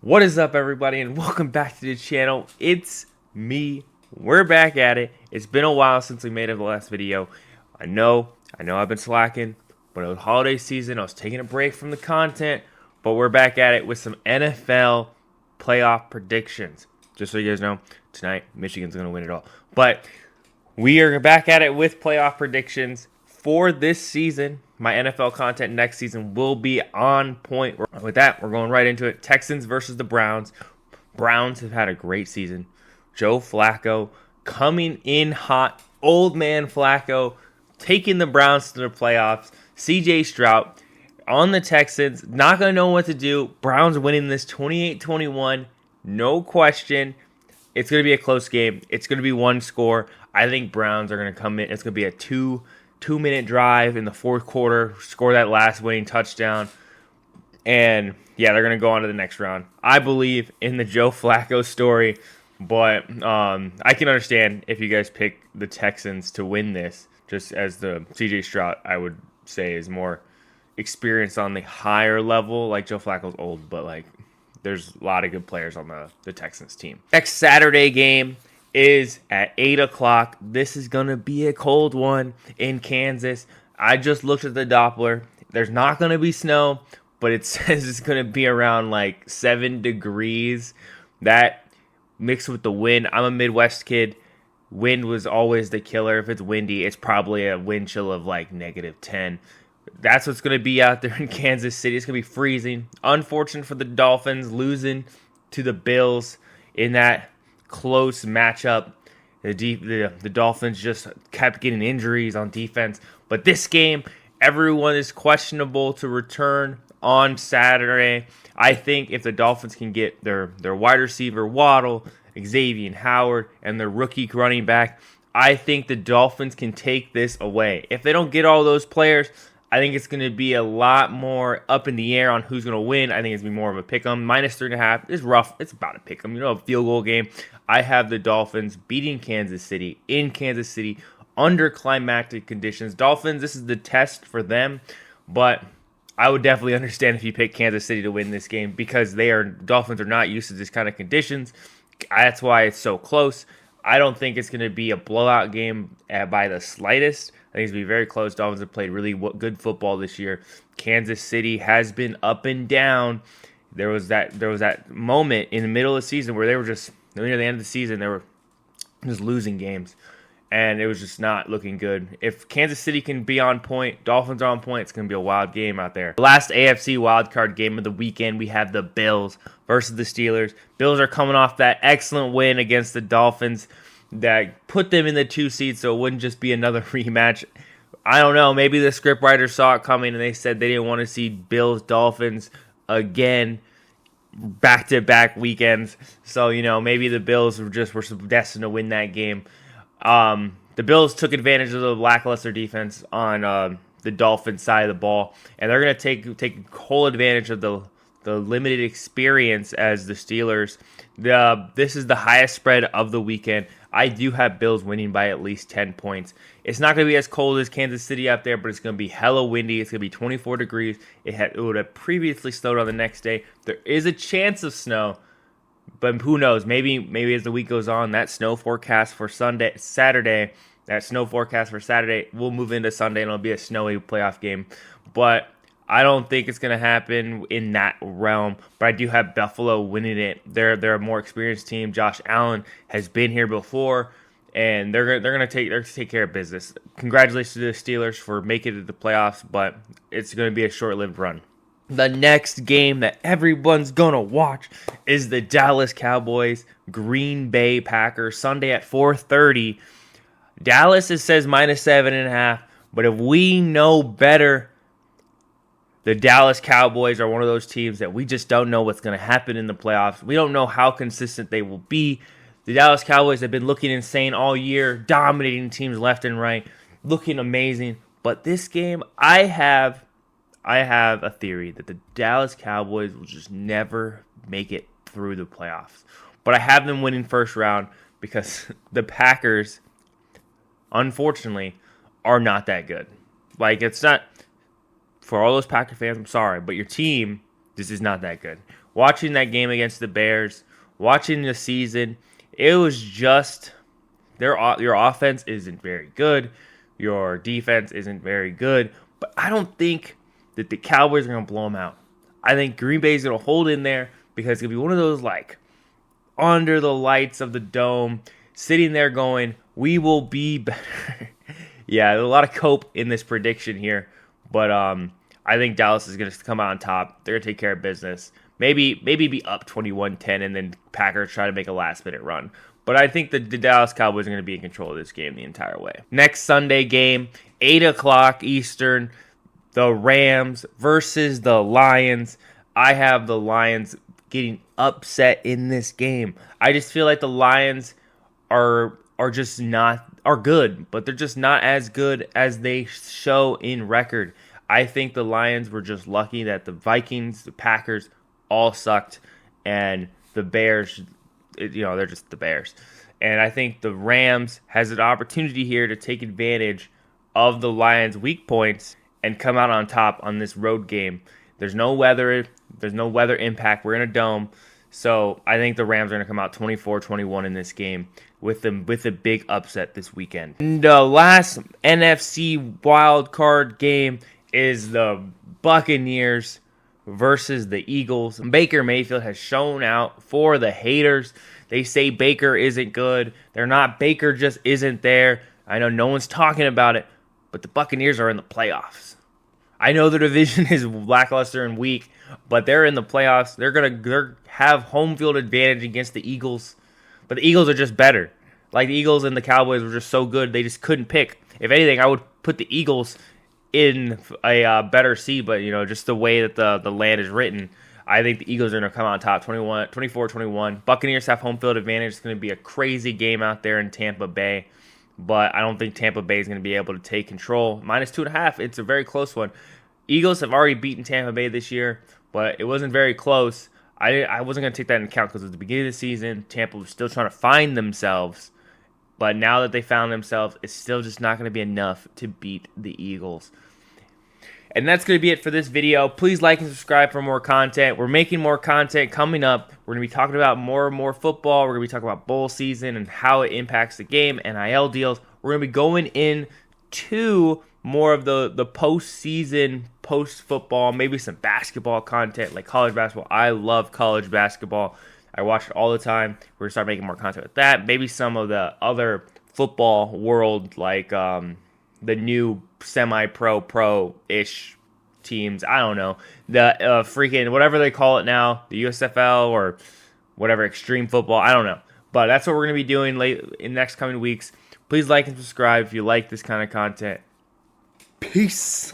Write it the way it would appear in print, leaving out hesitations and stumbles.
What is up, everybody, and welcome back to the channel. It's me. We're back at it. It's been a while since we made the last video. I know I've been slacking, but it was holiday season. I was taking a break from the content, but we're back at it with some NFL playoff predictions. Just so you guys know, tonight, Michigan's going to win it all. But we are back at it with playoff predictions for this season. My NFL content next season will be on point. With that, we're going right into it. Texans versus the Browns. Browns have had a great season. Joe Flacco coming in hot. Old man Flacco taking the Browns to the playoffs. CJ Stroud on the Texans. Not going to know what to do. Browns winning this 28-21. No question. It's going to be a close game. It's going to be one score. I think Browns are going to come in. It's going to be a two-minute drive in the fourth quarter, score that last winning touchdown, and yeah, they're going to go on to the next round. I believe in the Joe Flacco story, but I can understand if you guys pick the Texans to win this, just as the CJ Stroud, I would say, is more experienced on the higher level. Like, Joe Flacco's old, but like there's a lot of good players on the Texans team. Next Saturday game is at 8 o'clock. This is going to be a cold one in Kansas. I just looked at the Doppler. There's not going to be snow, but it says it's going to be around like 7 degrees. That mixed with the wind. I'm a Midwest kid. Wind was always the killer. If it's windy, it's probably a wind chill of like -10. That's what's going to be out there in Kansas City. It's going to be freezing. Unfortunate for the Dolphins losing to the Bills in that close matchup. The Dolphins just kept getting injuries on defense. But this game, everyone is questionable to return on Saturday. I think if the Dolphins can get their wide receiver Waddle, Xavier Howard, and their rookie running back, I think the Dolphins can take this away. If they don't get all those players, I think it's going to be a lot more up in the air on who's going to win. I think it's going to be more of a pick 'em. -3.5 is rough. It's about a pick 'em. A field goal game. I have the Dolphins beating Kansas City in Kansas City under climactic conditions. Dolphins, this is the test for them, but I would definitely understand if you pick Kansas City to win this game because Dolphins are not used to this kind of conditions. That's why it's so close. I don't think it's going to be a blowout game by the slightest. I think it's going to be very close. Dolphins have played really good football this year. Kansas City has been up and down. There was that moment in the middle of the season where they were just near the end of the season. They were just losing games, and it was just not looking good. If Kansas City can be on point, Dolphins are on point, it's going to be a wild game out there. The last AFC wildcard game of the weekend, we have the Bills versus the Steelers. Bills are coming off that excellent win against the Dolphins that put them in the 2 seed, so it wouldn't just be another rematch. I don't know. Maybe the scriptwriters saw it coming and they said they didn't want to see Bills Dolphins again back-to-back weekends. So, maybe the Bills were destined to win that game. The Bills took advantage of the lackluster defense on the Dolphins side of the ball, and they're going to take whole advantage of the limited experience as the Steelers. This is the highest spread of the weekend. I do have Bills winning by at least 10 points. It's not going to be as cold as Kansas City out there, but it's going to be hella windy. It's going to be 24 degrees. It would have previously snowed on the next day. There is a chance of snow, but who knows? Maybe as the week goes on, that snow forecast for Saturday will move into Sunday and it'll be a snowy playoff game. But I don't think it's going to happen in that realm, but I do have Buffalo winning it. They're a more experienced team. Josh Allen has been here before, and they're going to take care of business. Congratulations to the Steelers for making it to the playoffs, but it's going to be a short-lived run. The next game that everyone's going to watch is the Dallas Cowboys, Green Bay Packers, Sunday at 4:30. Dallas, it says -7.5, but if we know better, the Dallas Cowboys are one of those teams that we just don't know what's going to happen in the playoffs. We don't know how consistent they will be. The Dallas Cowboys have been looking insane all year, dominating teams left and right, looking amazing. But this game, I have a theory that the Dallas Cowboys will just never make it through the playoffs. But I have them winning first round because the Packers, unfortunately, are not that good. Like, it's not... For all those Packer fans, I'm sorry, but your team, this is not that good. watching that game against the Bears, watching the season, it was just your offense isn't very good, your defense isn't very good, but I don't think that the Cowboys are going to blow them out. I think Green Bay is going to hold in there because it's going to be one of those like under the lights of the dome, sitting there going, we will be better. Yeah, there's a lot of cope in this prediction here, but I think Dallas is going to come out on top. They're going to take care of business. Maybe be up 21-10, and then Packers try to make a last-minute run. But I think the Dallas Cowboys are going to be in control of this game the entire way. Next Sunday game, 8 o'clock Eastern, the Rams versus the Lions. I have the Lions getting upset in this game. I just feel like the Lions are good, but they're just not as good as they show in record. I think the Lions were just lucky that the Vikings, the Packers all sucked, and the Bears, they're just the Bears. And I think the Rams has an opportunity here to take advantage of the Lions' weak points and come out on top on this road game. There's no weather impact. We're in a dome. So I think the Rams are going to come out 24-21 in this game with a big upset this weekend. And the last NFC wild card game is the Buccaneers versus the Eagles. Baker Mayfield has shown out for the haters. They say Baker isn't good. They're not. Baker just isn't there. I know no one's talking about it, but the Buccaneers are in the playoffs. I know the division is lackluster and weak, but they're in the playoffs. They're have home field advantage against the Eagles, but the Eagles are just better. Like the Eagles and the Cowboys were just so good, they just couldn't pick. If anything, I would put the Eagles in a better seed, but just the way that the land is written, I think the Eagles are going to come out on top 24-21. Buccaneers have home field advantage. It's going to be a crazy game out there in Tampa Bay, but I don't think Tampa Bay is going to be able to take control. -2.5, it's a very close one. Eagles have already beaten Tampa Bay this year, but it wasn't very close. I wasn't going to take that into account because at the beginning of the season, Tampa was still trying to find themselves. But now that they found themselves, it's still just not going to be enough to beat the Eagles. And that's going to be it for this video. Please like and subscribe for more content. We're making more content coming up. We're going to be talking about more and more football. We're going to be talking about bowl season and how it impacts the game, NIL deals. We're going to be going into more of the postseason, post-football, maybe some basketball content like college basketball. I love college basketball. I watch it all the time. We're going to start making more content with that. Maybe some of the other football world, like the new semi-pro, pro-ish teams. I don't know. The freaking, whatever they call it now, the USFL or whatever, extreme football. I don't know. But that's what we're going to be doing in next coming weeks. Please like and subscribe if you like this kind of content. Peace.